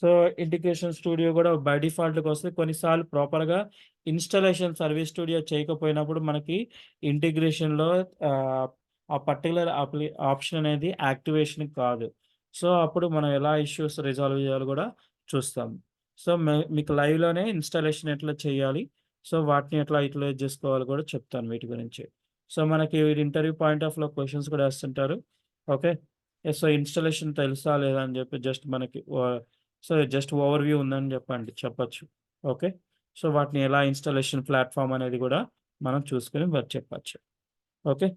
Speaker 1: So integration studio గూడా బై డిఫాల్ట్‌గా వస్తది. కొన్నిసార్లు ప్రాపర్‌గా ఇన్‌స్టాలేషన్ సర్వీస్ స్టూడియో చేయకపోయినప్పుడు మనకి ఇంటిగ్రేషన్‌లో ఆహ్, ఆ పర్టిక్యులర్ ఆప్షన్ అనేది యాక్టివేషన్ కాదు. సో అప్పుడు మనం ఎలా ఇష్యూస్ రిజాల్వ్ చేయాలో గూడా చూస్తాం. సో మీకు లైవ్‌లోనే ఇన్‌స్టాలేషన్ ఎట్లా చేయాలి? సో వాటిని ఎట్లా యుటిలైజ్ చేసుకోవాలో గూడా చెప్తాను వీటి గురించి. సో మనకి ఇంటర్వ్యూ పాయింట్ ఆఫ్‌లో క్వెషన్స్ కూడా ఏస్తుంటారు. ఓకే. సో ఇన్‌స్టాలేషన్ తెలుసా లేదా అని జెప్పి జస్ట్ మనకి సో జస్ట్ ఓవర్‌వ్యూ ఉందని చెప్పొచ్చు. ఓకే. సో వాటిని ఎలా ఇన్‌స్టాలేషన్ ప్లాట్‌ఫార్మ్ అనేది గూడా మనం చూసుకొని చెప్పచ్చు. ఓకే.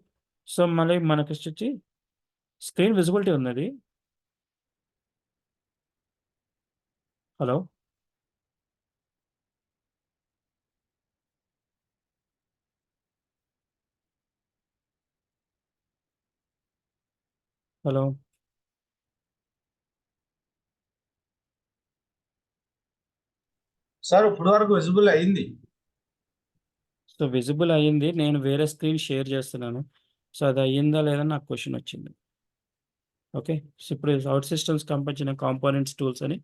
Speaker 1: సో మళ్ళీ మనకొచ్చేసి స్క్రీన్ విజిబిలిటీ ఉన్నది. హలో. హలో.
Speaker 3: సార్ ఇప్పుడు వరకు విజిబుల్ అయింది.
Speaker 1: సో విజిబుల్ అయింది. నేను వేరే స్క్రీన్ షేర్ చేస్తున్నాను. సో అది అయ్యిందా లేదా నాకు క్వెషన్ వచ్చింది. ఓకే. సో ఇప్పుడు ఔట్ సిస్టమ్స్ సంబంధించిన కాంపోనెంట్స్ టూల్స్ అని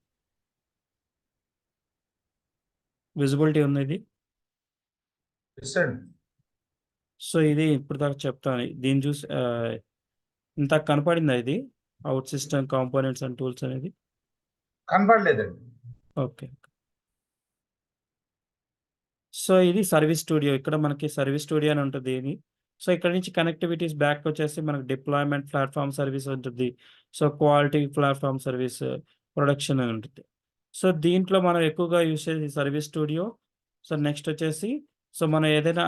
Speaker 1: విజిబిలిటీ ఉంది ఇది.
Speaker 3: ఎస్ అండి.
Speaker 1: సో ఇది ఇప్పటిదాకా చెప్తాను. దీన్ని చూసి ఇందాక కనపడిందా ఇది? Out system components and tools అనేది?
Speaker 3: కనపడలేదండి.
Speaker 1: ఓకే. సో ఇది సర్వీస్ స్టూడియో. ఇక్కడ మనకి సర్వీస్ స్టూడియో అని ఉంటది ఇది. సో ఇక్కడ నుంచి కనెక్టివిటీస్ బ్యాక్ వచ్చేసి మనకు డిప్లాయ్‌మెంట్ ప్లాట్‌ఫార్మ్ సర్వీస్ ఉంటది. So quality platform service, production అని ఉంటది. సో దీంట్లో మనం ఎక్కువగా యూజ్ చేసేది సర్వీస్ స్టూడియో. సో నెక్స్ట్ వచ్చేసి సో మనం ఏదైనా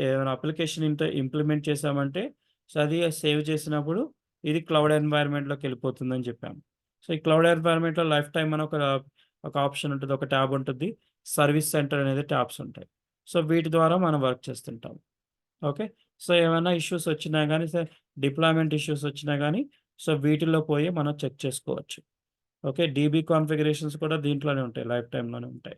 Speaker 1: ఏమైనా అప్లికేషన్ ఇంప్లిమెంట్ చేసామంటే సో అది సేవ్ చేసినప్పుడు ఇది క్లౌడ్ ఎన్వైర్న్మెంట్లోకి వెళ్ళిపోతుందని చెప్పాము. సో ఈ క్లౌడ్ ఎన్వైర్న్మెంట్లో లైఫ్ టైమ్ అని ఒక ఆప్షన్ ఉంటుంది, ఒక ట్యాబ్ ఉంటుంది, సర్వీస్ సెంటర్ అనేది ట్యాబ్స్ ఉంటాయి. సో వీటి ద్వారా మనం వర్క్ చేస్తుంటాం. ఓకే. సో ఏమైనా ఇష్యూస్ వచ్చినా కానీ డిప్లాయ్మెంట్ ఇష్యూస్ వచ్చినా కానీ సో వీటిల్లో పోయి మనం చెక్ చేసుకోవచ్చు. ఓకే. డీబీ కాన్ఫిగరేషన్స్ కూడా దీంట్లోనే ఉంటాయి, లైఫ్ టైమ్‌లోనే ఉంటాయి.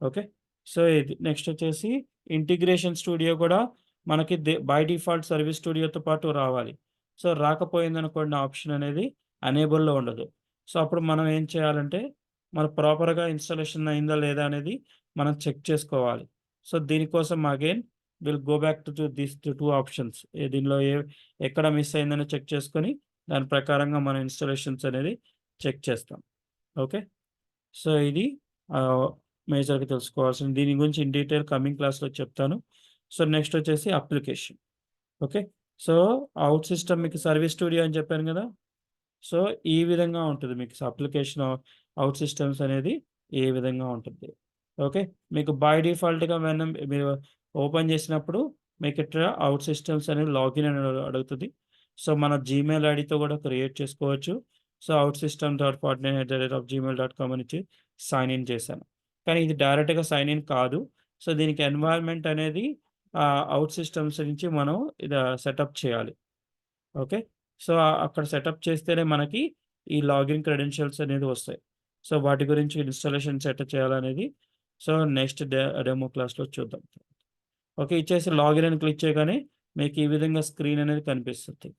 Speaker 1: ఓకే. సో ఇది నెక్స్ట్ వచ్చేసి ఇంటిగ్రేషన్ స్టూడియో కూడా మనకి బై డిఫాల్ట్ సర్వీస్ స్టూడియోతో పాటు రావాలి. సో రాకపోయిందనుకోండి ఆప్షన్ అనేది ఎనేబుల్‌లో ఉండదు. సో అప్పుడు మనం ఏం చేయాలంటే మన ప్రాపర్‌గా ఇన్‌స్టాలేషన్ అయిందా లేదా అనేది మనం చెక్ చేసుకోవాలి. సో దీనికోసం again will go back to this 2 options. దీనిలో ఎక్కడ మిస్ అయిందని చెక్ చేసుకొని దాని ప్రకారంగా మనం ఇన్‌స్టాలేషన్స్ అనేది చెక్ చేస్తాం. ఓకే. సో ఇది మేజర్‌గా తెలుసుకోవాల్సింది. దీని గురించి ఇన్ డీటెయిల్ కమింగ్ క్లాస్‌లో చెప్తాను. సో నెక్స్ట్ వచ్చేసి application. Okay. So out system మీకు సర్వీస్ స్టూడియో అని చెప్పాను కదా! సో ఈ విధంగా ఉంటుంది మీకు అప్లికేషన్ అవుట్ సిస్టమ్స్ అనేది ఏ విధంగా ఉంటుంది. ఓకే. మీకు బై డిఫాల్ట్‌గా మీరు ఓపెన్ చేసినప్పుడు మీకు ఇట్లా అవుట్ సిస్టమ్స్ అనేది లాగిన్ అని అడుగుతది. సో మన జీమెయిల్ ఐడీతో కూడా క్రియేట్ చేసుకోవచ్చు. సో outsystem.fortnite@gmail.com అని ఇచ్చి సైన్ ఇన్ చేశాను. కానీ ఇది డైరెక్ట్‌గా సైన్ ఇన్ కాదు. సో దీనికి ఎన్వైర్న్మెంట్ అనేది అవుట్ సిస్టమ్స్ నుంచి మనం సెటప్ చేయాలి. ఓకే. సో అక్కడ సెటప్ చేస్తేనే మనకి ఈ లాగిన్ క్రెడెన్షియల్స్ అనేది వస్తాయి. సో వాటి గురించి ఇన్‌స్టాలేషన్ సెటప్ చేయాలనేది సో నెక్స్ట్ డెమో క్లాస్‌లో చూద్దాం. ఓకే. ఇచ్చేసి లాగిన్ అని క్లిక్ చేయగానే మీకు ఈ విధంగా స్క్రీన్ అనేది కనిపిస్తుంది.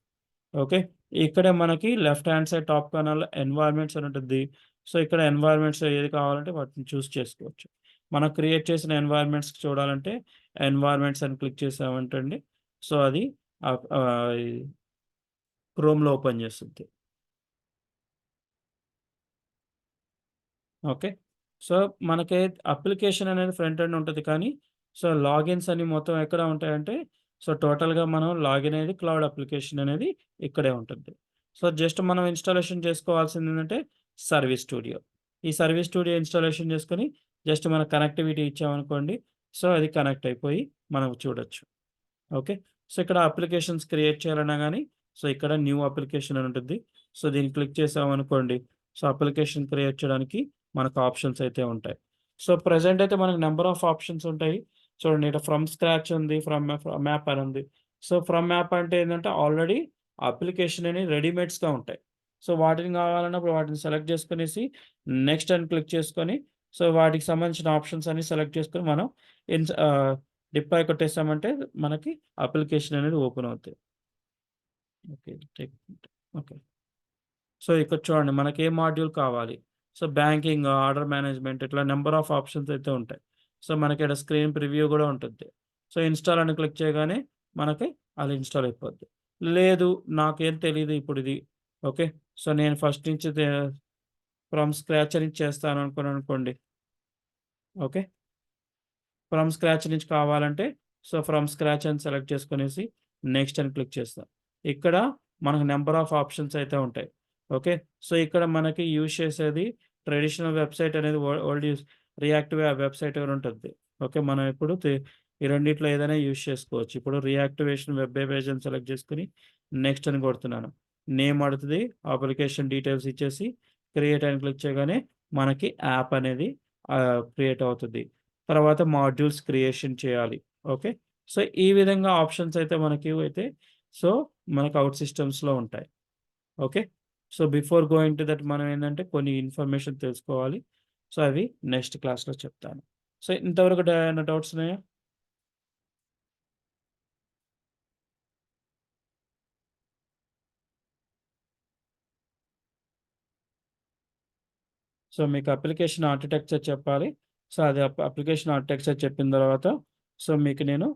Speaker 1: ఓకే. ఇక్కడే మనకి లెఫ్ట్ హ్యాండ్ సైడ్ టాప్ కార్నర్‌లో ఎన్వైర్న్మెంట్స్ అని ఉంటుంది. సో ఇక్కడ ఎన్వైర్న్మెంట్స్ ఏది కావాలంటే వాటిని చూస్ చేసుకోవచ్చు. మనం క్రియేట్ చేసిన ఎన్వైర్న్మెంట్స్ చూడాలంటే ఎన్వైర్న్మెంట్స్ అని క్లిక్ చేసామంటే అండి సో అది ఆహ్, ఆహ్, క్రోమ్‌లో ఓపెన్ చేస్తుంది. ఓకే. సో మనకి అప్లికేషన్ అనేది ఫ్రంట్ ఎండ్ ఉంటది కానీ, సో లాగిన్స్ అన్ని మొత్తం ఎక్కడ ఉంటాయంటే, సో టోటల్‌గా మనం లాగిన్ అయ్యేది క్లౌడ్ అప్లికేషన్ అనేది ఇక్కడే ఉంటుంది. సో జస్ట్ మనం ఇన్‌స్టాలేషన్ చేసుకోవాల్సిందేంటంటే సర్వీస్ స్టూడియో. ఈ సర్వీస్ స్టూడియో ఇన్‌స్టాలేషన్ చేసుకొని జస్ట్ మన కనెక్టివిటీ ఇచ్చామనుకోండి, సో అది కనెక్ట్ అయిపోయి మనం చూడొచ్చు. ఓకే. సో ఇక్కడ అప్లికేషన్స్ క్రియేట్ చేయాలన్నా గాని, సో ఇక్కడ న్యూ అప్లికేషన్ అని ఉంటుంది. సో దీన్ని క్లిక్ చేసామనుకోండి, సో అప్లికేషన్ క్రియేట్ చేయడానికి మనకు ఆప్షన్స్ అయితే ఉంటాయి. సో ప్రెజెంట్ అయితే మనకు నంబర్ ఆఫ్ ఆప్షన్స్ ఉంటాయి. చూడండి ఇక్కడ ఫ్రమ్ స్క్రాచ్ ఉంది. ఫ్రమ్ మ్యాప్ అని ఉంది. సో ఫ్రమ్ మ్యాప్ అంటే ఏందంటే ఆల్రెడీ అప్లికేషన్ అని రెడీమేడ్స్‌గా ఉంటాయి. సో వాటిని కావాలన్నప్పుడు వాటిని సెలెక్ట్ చేసుకొనేసి నెక్స్ట్ అని క్లిక్ చేసుకొని, సో వాటికి సంబంధించిన ఆప్షన్స్ అన్ని సెలెక్ట్ చేసుకొని మనం డిప్లాయ్ కొట్టేసామంటే మనకి అప్లికేషన్ అనేది ఓపెన్ అవుతాయి. ఓకే. ఓకే. సో ఇక్కడ చూడండి మనకి ఏ మాడ్యూల్ కావాలి. సో బ్యాంకింగ్, ఆర్డర్ మేనేజ్మెంట్ ఇట్లా నంబర్ ఆఫ్ ఆప్షన్స్ అయితే ఉంటాయి. సో మనకి ఈడ స్క్రీన్ ప్రివ్యూ కూడా ఉంటుంది. సో ఇన్‌స్టాల్ అని క్లిక్ చేయగానే మనకి అది ఇన్‌స్టాల్ అయిపోద్ది. లేదు నాకేం తెలీదు ఇప్పుడిది. ఓకే. సో నేను ఫస్ట్ నుంచి ఫ్రమ్ స్క్రాచ్ అని చేస్తాను అనుకోండి. ఓకే. ఫ్రమ్ స్క్రాచ్ నుంచి కావాలంటే, సో ఫ్రమ్ స్క్రాచ్ అని సెలెక్ట్ చేసుకొనేసి నెక్స్ట్ అని క్లిక్ చేస్తాం. ఇక్కడ మనకు నంబర్ ఆఫ్ ఆప్షన్స్ అయితే ఉంటాయి. ఓకే. సో ఇక్కడ మనకి యూజ్ చేసేది ట్రెడిషనల్ వెబ్‌సైట్ అనేది ఓల్డ్ రియాక్టివ్ వెబ్‌సైట్ అని ఉంటుంది. ఓకే. మనం ఇప్పుడు ఈ రెండిట్లో ఏదైనా యూజ్ చేసుకోవచ్చు. ఇప్పుడు రియాక్టివేషన్ వెబ్ పేజ్ అని సెలెక్ట్ చేసుకొని నెక్స్ట్ అని కొడుతున్నాను. నేమ్ అడుగుతది. అప్లికేషన్ డీటెయిల్స్ ఇచ్చేసి క్రియేట్ అని క్లిక్ చేయగానే మనకి యాప్ అనేది క్రియేట్ అవుతది. తర్వాత మాడ్యూల్స్ క్రియేషన్ చేయాలి. ఓకే. సో ఈ విధంగా ఆప్షన్స్ అయితే సో మనకు అవుట్ సిస్టమ్స్‌లో ఉంటాయి. Okay. So before going to that మనం ఏందంటే కొన్ని ఇన్ఫర్మేషన్ తెలుసుకోవాలి. సో అవి నెక్స్ట్ క్లాస్‌లో చెప్తాను. సో ఇంతవరకు ఏమన్నా డౌట్స్ ఉన్నాయా? సో మీకు అప్లికేషన్ ఆర్కిటెక్చర్ చెప్పాలి. సో అది అప్లికేషన్ ఆర్కిటెక్చర్ చెప్పిన తర్వాత సో మీకు నేను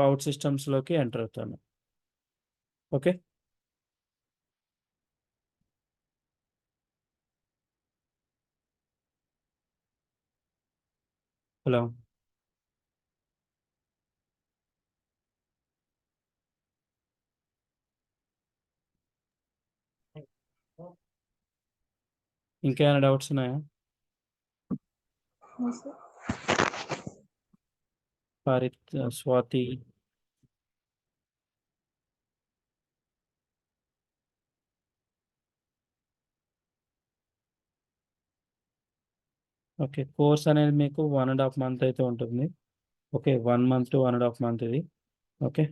Speaker 1: అవుట్ సిస్టమ్స్‌లోకి ఎంటర్ అవుతాను. ఓకే. హలో! ఇంకేమైనా డౌట్స్ ఉన్నాయా?
Speaker 4: Yes, sir.
Speaker 1: Harith, Swathi. Okay. Course అనేది మీకు 1½ మంత్ అయితే ఉంటుంది. ఓకే. 1 మంత్ టు 1½ మంత్ ఇది. ఓకే.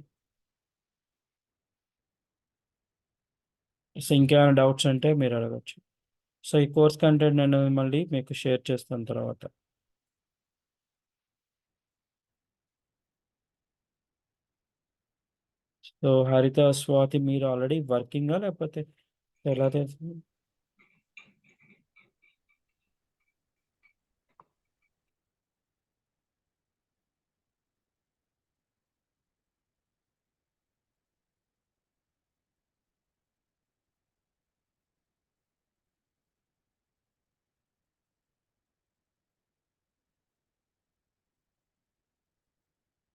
Speaker 1: సో, ఇంకేమైనా డౌట్స్ ఉంటే మీరు అడగొచ్చు. సో, ఈ కోర్స్ కంటెంట్ నేను మళ్ళీ మీకు షేర్ చేస్తాను తర్వాత. సో, హరిత, స్వాతి మీరు ఆల్రెడీ వర్కింగా లేకపోతే ఎలా తెలుస్తుంది?